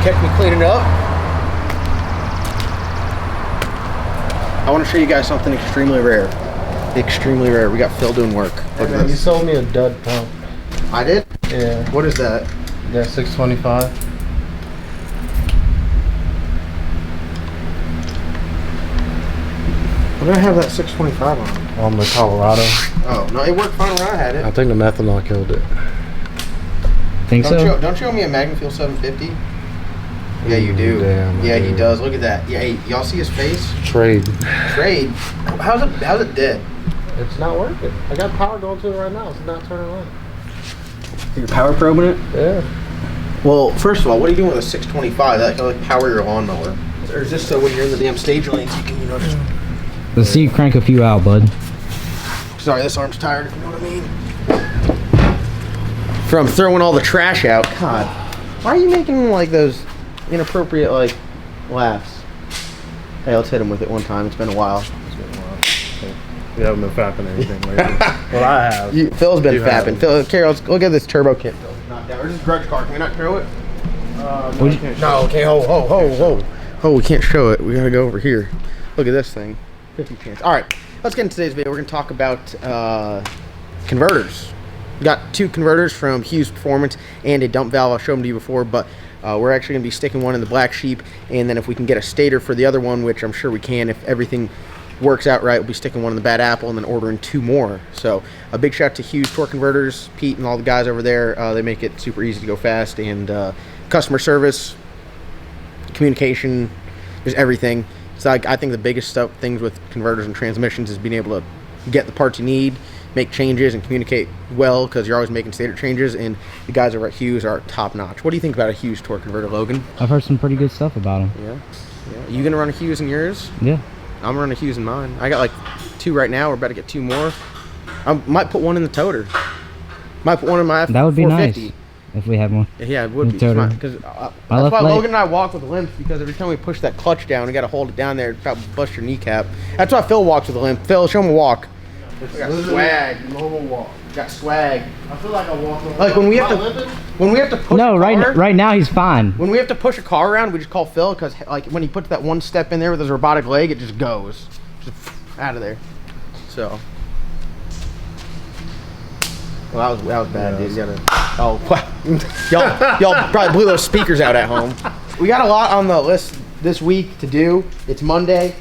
catch me cleaning up. I want to show you guys something extremely rare. Extremely rare. We got Phil doing work. Hey man, you sold me a dud pump. I did? Yeah. What is that? That 625. What did I have that 625 on? On the Colorado. Oh, no, it worked fine when I had it. I think the methanol killed it. Think so? Don't you owe me a Magnafeel 750? Yeah, you do. Damn, yeah, he does. Look at that. Yeah, hey, y'all see his face? Trade. Trade? How's it dead? It's not working. I got power going to it right now. It's not turning on. You're power probing it? Yeah. Well, first of all, what are you doing with a 625? That can like power your lawnmower. Or is this so when you're in the damn stage lanes, you can, you know, just... Let's see you crank a few out, bud. Sorry, this arm's tired, if you know what I mean. From throwing all the trash out. God, why are you making like those inappropriate like laughs? Hey, let's hit him with it one time. It's been a while. You haven't been fapping anything lately. Well, I have. Phil's been fapping. Phil, Carol, let's look at this turbo kit. Phil's not down. Or this grudge car. Can we not throw it? No, okay, ho, we can't show it. We gotta go over here. Look at this thing. 50 chance. All right, let's get into today's video. We're gonna talk about converters. We got two converters from Hughes Performance and a dump valve. I'll show them to you before, but we're actually gonna be sticking one in the Black Sheep, and then if we can get a stator for the other one, which I'm sure we can if everything works out right, we'll be sticking one in the Bad Apple and then ordering two more. So a big shout out to Hughes Torque Converters, Pete and all the guys over there. They make it super easy to go fast, and customer service, communication, there's everything. So I think the biggest things with converters and transmissions is being able to get the parts you need, make changes, and communicate well, because you're always making standard changes, and the guys over at Hughes are top notch. What do you think about a Hughes torque converter, Logan? I've heard some pretty good stuff about them. Yeah. You gonna run a Hughes in yours? Yeah. I'm running a Hughes in mine. I got like two right now. We're about to get two more. I might put one in the toter. Might put one in my F450. That would be nice if we had one. Yeah, it would be. Because that's why Logan and I walk with limps, because every time we push that clutch down, we got to hold it down there to probably bust your kneecap. That's why Phil walks with a limp. Phil, show him a walk. We got swag. Normal walk. Got swag. I feel like I walk like when we have to push. No, a car, right now he's fine. When we have to push a car around, we just call Phil, because like when he puts that one step in there with his robotic leg, it just goes just out of there. So. Well, that was bad, dude. You gotta, y'all probably blew those speakers out at home. We got a lot on the list this week to do. It's Monday.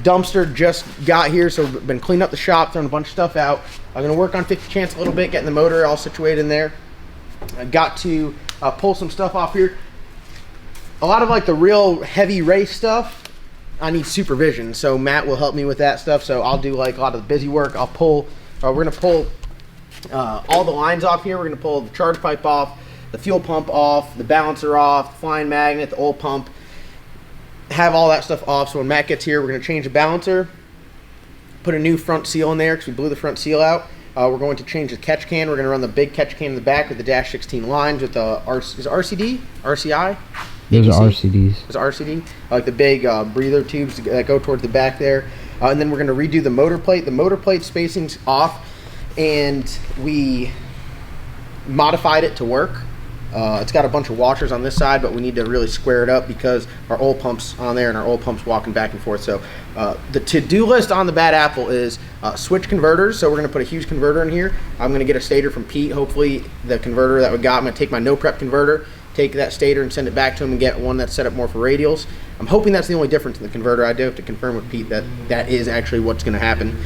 Dumpster just got here, so we've been cleaning up the shop, throwing a bunch of stuff out. I'm gonna work on 50 chance a little bit, getting the motor all situated in there. I got to pull some stuff off here. A lot of like the real heavy race stuff, I need supervision, so Matt will help me with that stuff. So I'll do like a lot of the busy work. I'll pull. We're gonna pull all the lines off here. We're gonna pull the charge pipe off, the fuel pump off, the balancer off, the flying magnet, the oil pump. Have all that stuff off, so when Matt gets here, we're going to change the balancer, put a new front seal in there because we blew the front seal out. We're going to change the catch can. We're going to run the big catch can in the back with the dash 16 lines with the is it RCD? RCI? Those are RCDs. It's RCD. Like the big breather tubes that go towards the back there. And then we're going to redo the motor plate. The motor plate spacing's off, and we modified it to work. It's got a bunch of washers on this side, but we need to really square it up because our oil pump's on there and our oil pump's walking back and forth. So the to-do list on the Bad Apple is switch converters. So we're going to put a Hughes converter in here. I'm going to get a stator from Pete. Hopefully the converter that we got, I'm going to take my no prep converter, take that stator and send it back to him and get one that's set up more for radials. I'm hoping that's the only difference in the converter. I do have to confirm with Pete that that is actually what's going to happen.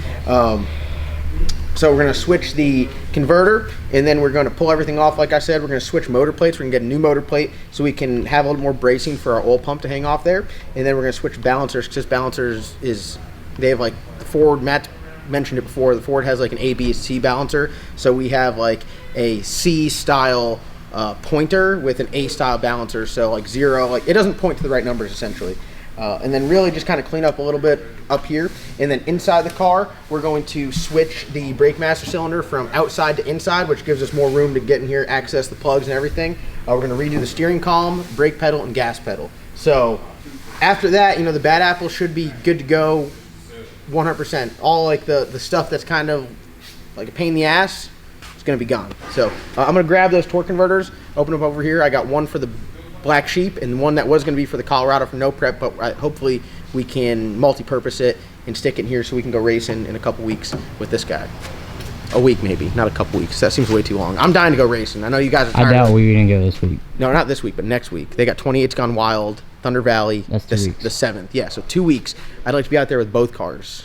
So we're going to switch the converter, and then we're going to pull everything off. Like I said, we're going to switch motor plates. We're going to get a new motor plate so we can have a little more bracing for our oil pump to hang off there. And then we're going to switch balancers, because balancers they have like the Ford, Matt mentioned it before, the Ford has like an A, B, C balancer. So we have like a C style pointer with an A style balancer. So like 0, like it doesn't point to the right numbers essentially. And then really just kind of clean up a little bit up here. And then inside the car, we're going to switch the brake master cylinder from outside to inside, which gives us more room to get in here, access the plugs and everything. We're going to redo the steering column, brake pedal, and gas pedal. So after that, you know, the Bad Apple should be good to go 100%. All like the stuff that's kind of like a pain in the ass is going to be gone. So I'm going to grab those torque converters, open them over here. I got one for the Black Sheep and one that was going to be for the Colorado for no prep, but hopefully we can multi-purpose it and stick it in here so we can go racing in a couple weeks with this guy. A week maybe, not a couple weeks. That seems way too long. I'm dying to go racing. I know you guys are tired. I doubt we didn't go this week. No, not this week, but next week. They got 28's Gone Wild, Thunder Valley. That's 2 weeks. The 7th. Yeah, so 2 weeks. I'd like to be out there with both cars.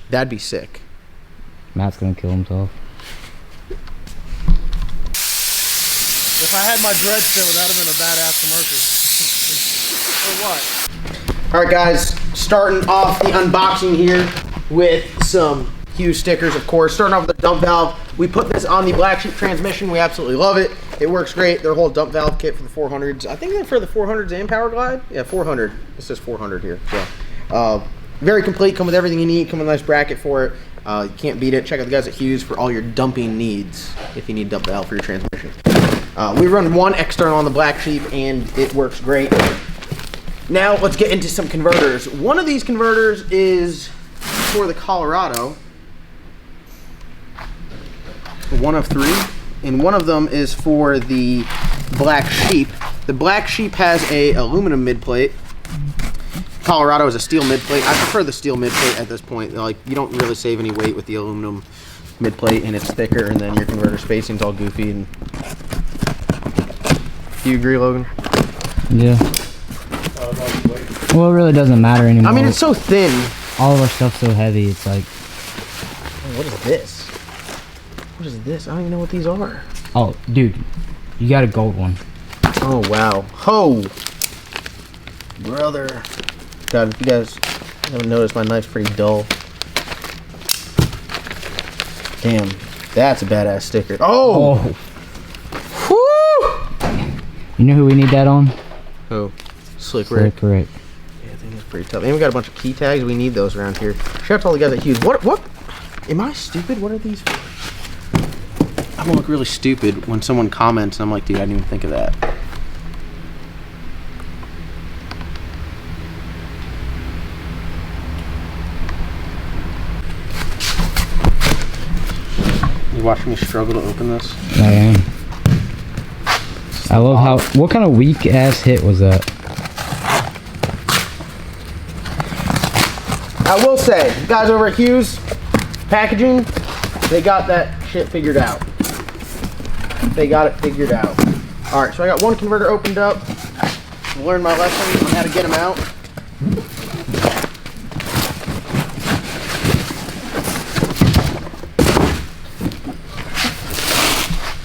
That'd be sick. Matt's gonna kill himself. If I had my dreads still, that'd have been a badass commercial. Or what? All right, guys, starting off the unboxing here with some Hughes stickers, of course. Starting off with the dump valve. We put this on the Black Sheep transmission. We absolutely love it. It works great. Their whole dump valve kit for the 400s. I think they're for the 400s and Power Glide. Yeah, 400. It says 400 here. So, very complete. Come with everything you need. Come with a nice bracket for it. You can't beat it. Check out the guys at Hughes for all your dumping needs if you need dump valve for your transmission. We run one external on the Black Sheep and it works great. Now let's get into some converters. One of these converters is for the Colorado. One of 3. And one of them is for the Black Sheep. The Black Sheep has a aluminum midplate. Colorado is a steel midplate. I prefer the steel midplate at this point. Like, you don't really save any weight with the aluminum midplate, and it's thicker, and then your converter spacing's all goofy. And do you agree, Logan? Yeah. Well, it really doesn't matter anymore. I mean, it's so thin. All of our stuff's so heavy. It's like, Oh, what is this? What is this? I don't even know what these are. oh, dude, you got a gold one. Oh, wow. Ho! Brother. God, if you guys haven't noticed, my knife's pretty dull. Damn. That's a badass sticker. Oh! Whoo! You know who we need that on? Who? Slick Rick. Slick Rick. Yeah, I think that's pretty tough. And we got a bunch of key tags. We need those around here. Shout out to all the guys at Hughes. What? Am I stupid? What are these for? I'm gonna look really stupid when someone comments and I'm like, dude, I didn't even think of that. You watching me struggle to open this? I am. I love how. What kind of weak ass hit was that? I will say, guys over at Hughes Packaging, they got that shit figured out. They got it figured out. All right, so I got one converter opened up. Learned my lesson on how to get them out.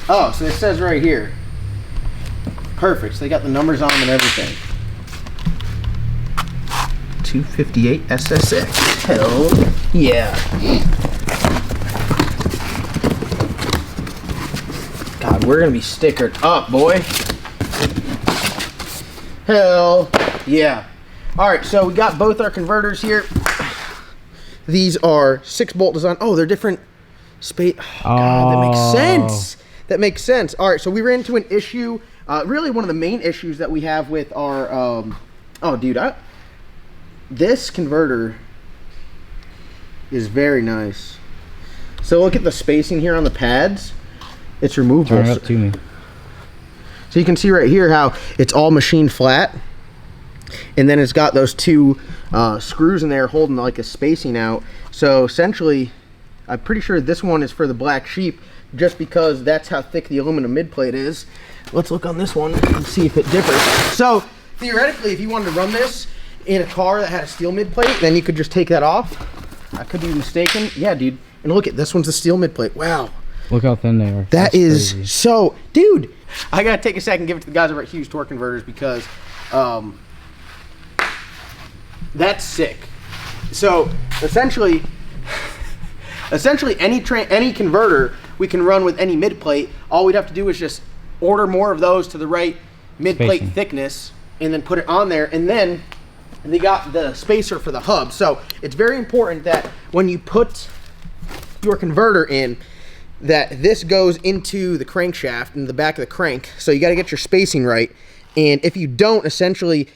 Oh, so it says right here. Perfect. So they got the numbers on them and everything. 258 SSX. Hell yeah. God, we're gonna be stickered up, boy. Hell yeah. All right, so we got both our converters here. These are 6-bolt design. Oh, they're different space. Oh, God, that makes sense. That makes sense. All right, so we ran into an issue. Really, one of the main issues that we have with our. Oh, dude, this converter is very nice. So look at the spacing here on the pads. It's removable. Turn it up to me. So you can see right here how it's all machined flat, and then it's got those 2 screws in there holding like a spacing out. So essentially, I'm pretty sure this one is for the Black Sheep, just because that's how thick the aluminum midplate is. Let's look on this one and see if it differs. So theoretically, if you wanted to run this in a car that had a steel midplate, then you could just take that off. I could be mistaken. Yeah, dude. And look at this one's the steel midplate. Wow. Look how thin they are. That's is crazy. So, dude. I gotta take a second and give it to the guys over at Hughes Torque Converters because that's sick. So essentially any converter we can run with any midplate. All we'd have to do is just order more of those to the right midplate thickness and then put it on there, and then they got the spacer for the hub. So it's very important that when you put your converter in, that this goes into the crankshaft in the back of the crank. So you got to get your spacing right, and if you don't, essentially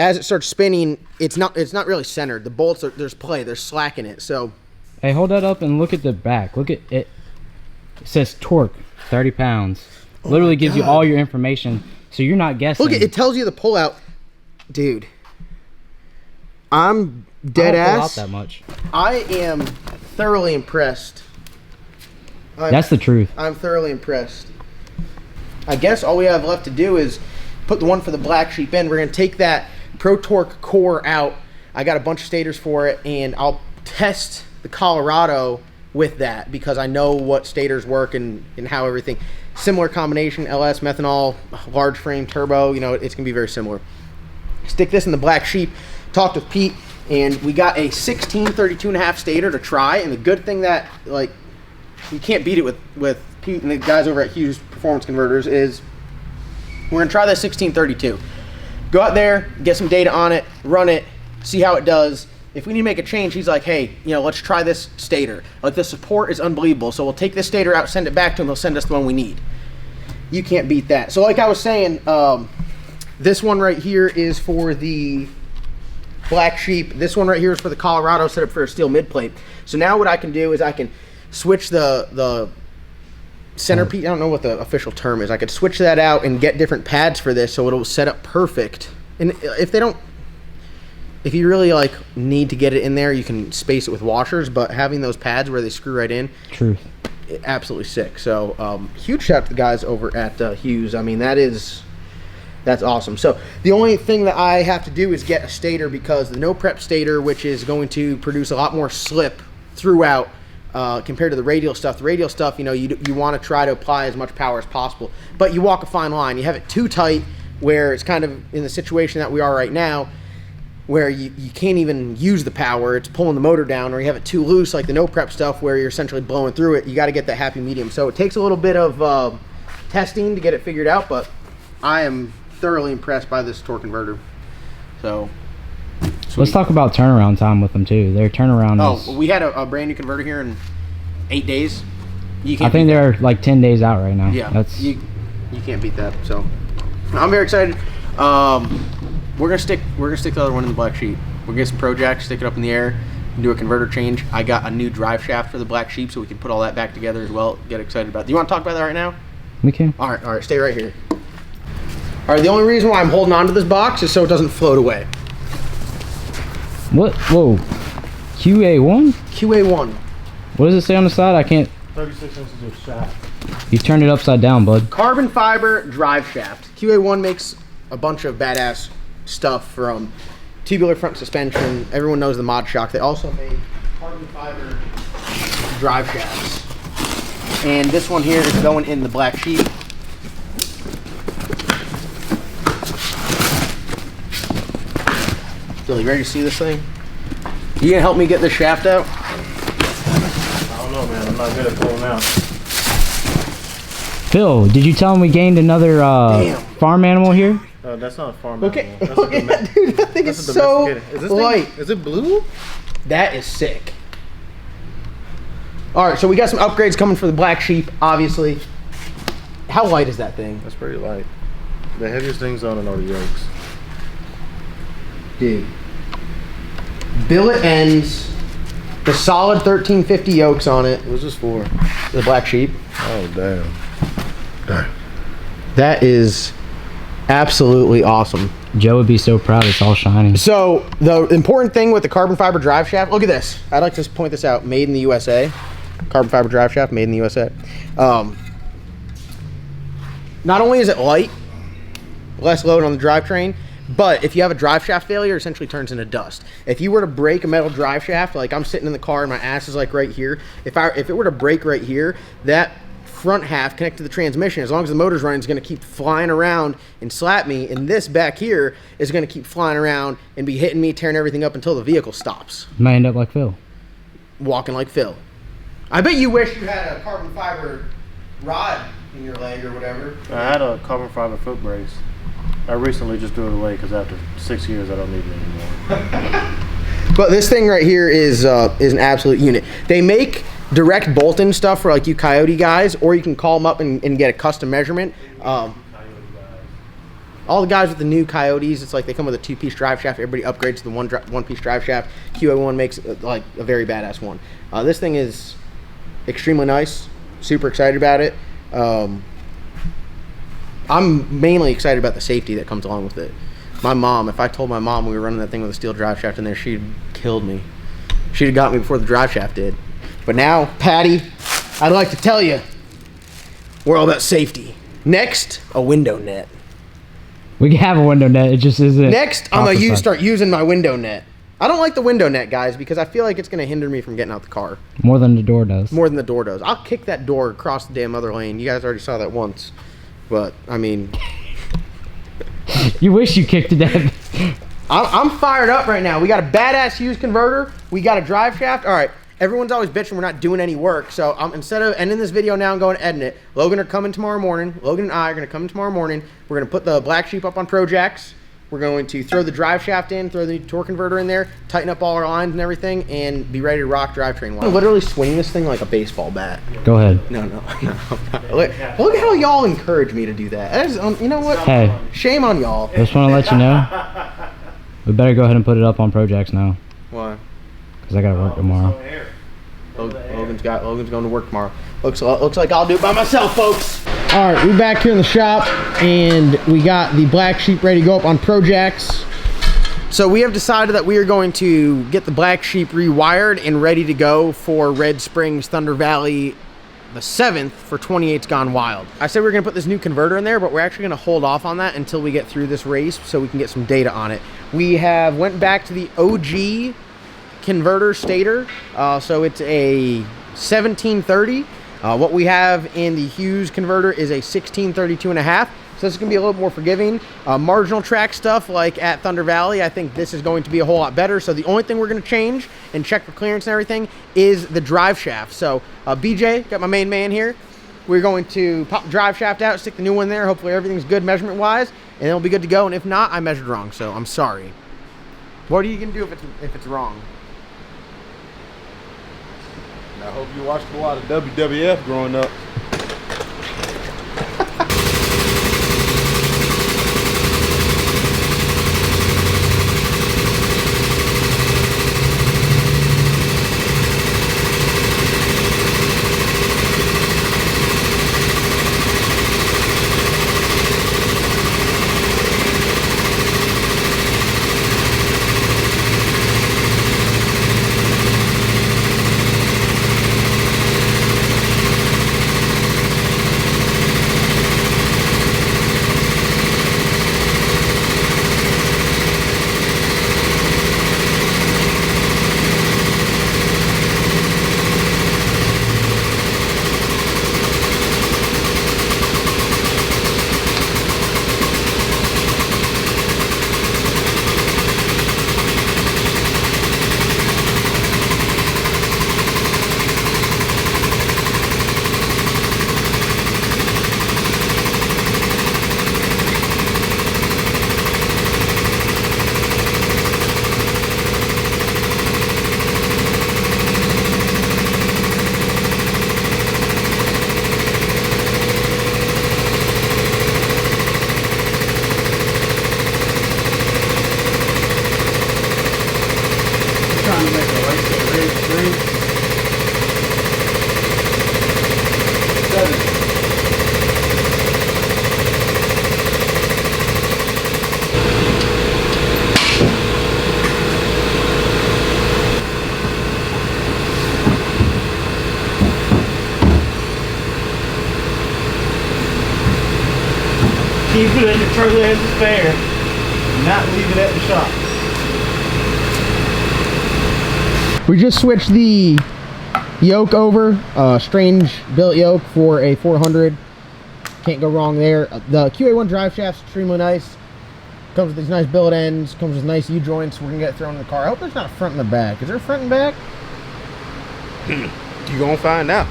as it starts spinning, it's not really centered. The bolts there's slack in it. So hey, hold that up and look at the back. Look at it. It says torque 30 pounds. Literally gives you all your information. So you're not guessing. Look, it tells you the pullout. Dude, I'm dead I don't pull out ass. that much. I am thoroughly impressed. That's the truth. I'm thoroughly impressed. I guess all we have left to do is put the one for the Black Sheep in. We're going to take that Pro Torque core out. I got a bunch of stators for it, and I'll test the Colorado with that because I know what stators work and how everything. Similar combination, LS, methanol, large frame, turbo, you know, it's going to be very similar. Stick this in the Black Sheep. Talked with Pete, and we got a 16 32.5 stator to try, and the good thing that, like, you can't beat it with Pete and the guys over at Hughes Performance Converters is we're going to try that 1632. Go out there, get some data on it, run it, see how it does. If we need to make a change, he's like, hey, you know, let's try this stator. Like, the support is unbelievable. So we'll take this stator out, send it back to him. He'll send us the one we need. You can't beat that. So like I was saying, this one right here is for the Black Sheep. This one right here is for the Colorado, set up for a steel mid plate. So now what I can do is I can switch the centerpiece. I don't know what the official term is. I could switch that out and get different pads for this so it'll set up perfect. And if you really like need to get it in there, you can space it with washers, but having those pads where they screw right in, Truth. absolutely sick. So huge shout out to the guys over at Hughes. I mean, that's awesome. So the only thing that I have to do is get a stator, because the no prep stator, which is going to produce a lot more slip throughout compared to the radial stuff. The radial stuff, you know, you want to try to apply as much power as possible, but you walk a fine line. You have it too tight where it's kind of in the situation that we are right now, where you can't even use the power, it's pulling the motor down, or you have it too loose like the no prep stuff where you're essentially blowing through it. You got to get that happy medium. So it takes a little bit of testing to get it figured out, but I am thoroughly impressed by this torque converter. So sweet. Let's talk about turnaround time with them too. Their turnaround is... we had a brand new converter here in 8 days. I think they're like 10 days out right now. Yeah, you can't beat that. So I'm very excited. We're gonna stick the other one in the Black Sheep. We're gonna get some Pro Jacks, stick it up in the air, and do a converter change. I got a new drive shaft for the Black Sheep, so we can put all that back together as well. Get excited about it. Do you want to talk about that right now? We can. All right, stay right here. All right, the only reason why I'm holding on to this box is so it doesn't float away. What? Whoa. QA1? QA1. What does it say on the side? I can't. 36 inches of shaft. You turned it upside down, bud. Carbon fiber drive shaft. QA1 makes a bunch of badass stuff, from tubular front suspension. Everyone knows the Mod Shock. They also make carbon fiber drive shafts. And this one here is going in the Black Sheep. Billy, ready to see this thing? You gonna help me get this shaft out? I don't know, man. I'm not good at pulling out. Phil, did you tell him we gained another farm animal here? That's not a farm Look animal. at, look at that, dude. That thing is so light. Is it blue? That is sick. All right, so we got some upgrades coming for the Black Sheep, obviously. How light is that thing? That's pretty light. The heaviest things on it are the yokes. Dude. Billet ends. The solid 1350 yokes on it. What's this for? The Black Sheep. Oh, damn. That is absolutely awesome. Joe would be so proud. It's all shiny. So the important thing with the carbon fiber drive shaft, look at this. I'd like to point this out. Made in the USA. Carbon fiber drive shaft, made in the USA. Not only is it light, less load on the drivetrain, but if you have a drive shaft failure, it essentially turns into dust. If you were to break a metal drive shaft, like I'm sitting in the car and my ass is like right here, if it were to break right here, that front half connected to the transmission, as long as the motor's running, is going to keep flying around and slap me, and this back here is going to keep flying around and be hitting me, tearing everything up until the vehicle stops. Might end up like Phil. Walking like Phil. I bet you wish you had a carbon fiber rod in your leg or whatever. I had a carbon fiber foot brace. I recently just threw it away because after 6 years I don't need it anymore. But this thing right here is an absolute unit. They make direct bolt-in stuff for like you Coyote guys, or you can call them up and get a custom measurement. All the guys with the new Coyotes, it's like they come with a 2-piece drive shaft. Everybody upgrades to the one-piece drive shaft. QA1 makes like a very badass one. This thing is extremely nice. Super excited about it. I'm mainly excited about the safety that comes along with it. My mom, if I told my mom we were running that thing with a steel drive shaft in there, she'd killed me. She'd have got me before the drive shaft did. But now, Patty, I'd like to tell you, we're all about safety. Next, a window net. We can have a window net. It just isn't. Next, I'm going to start using my window net. I don't like the window net, guys, because I feel like it's going to hinder me from getting out the car. More than the door does. More than the door does. I'll kick that door across the damn other lane. You guys already saw that once. But, I mean... You wish you kicked it dead. I'm fired up right now. We got a badass used converter. We got a drive shaft. All right. Everyone's always bitching we're not doing any work. So instead of ending this video now and going to edit it, Logan are coming tomorrow morning. Logan and I are going to come tomorrow morning. We're going to put the black sheep up on Projects. We're going to throw the drive shaft in, throw the torque converter in there, tighten up all our lines and everything, and be ready to rock drivetrain. I'm literally swinging this thing like a baseball bat. Go ahead. No. Look at how y'all encourage me to do that. That is, you know what? Hey. Shame on y'all. Just want to let you know. We better go ahead and put it up on Projects now. Why? Because I got to work tomorrow. Logan's going to work tomorrow. Looks like I'll do it by myself, folks. All right, we're back here in the shop, and we got the black sheep ready to go up on Projects. So we have decided that we are going to get the black sheep rewired and ready to go for Red Springs Thunder Valley the 7th for 28's Gone Wild. I said we were going to put this new converter in there, but we're actually going to hold off on that until we get through this race so we can get some data on it. We have went back to the OG converter stator, so it's a 1730. What we have in the Hughes converter is a 1632.5, so this is going to be a little more forgiving. Marginal track stuff like at Thunder Valley, I think this is going to be a whole lot better. So the only thing we're going to change and check for clearance and everything is the drive shaft. So BJ, got my main man here. We're going to pop the drive shaft out, stick the new one there. Hopefully everything's good measurement wise, and it'll be good to go. And if not, I measured wrong, so I'm sorry. What are you going to do if it's wrong? I hope you watched a lot of WWF growing up. Keep it in the trailer as a spare. Not leave it at the shop. We just switched the yoke over, strange built yoke for a 400. Can't go wrong there. The QA1 drive shaft's extremely nice. Comes with these nice billet ends, comes with nice U-joints. We're gonna get thrown in the car. I hope there's not a front and the back. Is there a front and back? You gonna find out.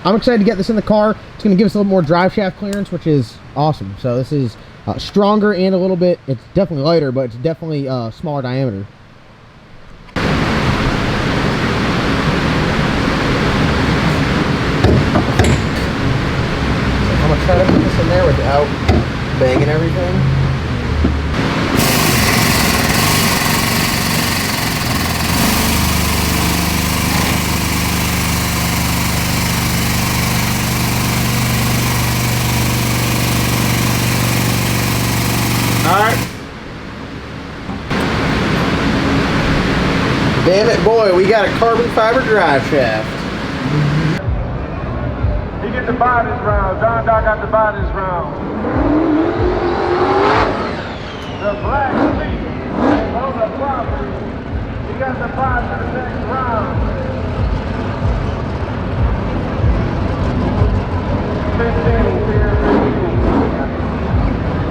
I'm excited to get this in the car. It's gonna give us a little more drive shaft clearance, which is awesome. So this is stronger and a little bit, it's definitely lighter, but it's definitely smaller diameter. I'm gonna try to put this in there without banging everything. Alright. Damn it, boy, we got a carbon fiber drive shaft. He get to buy this round. John Doc got to buy this round.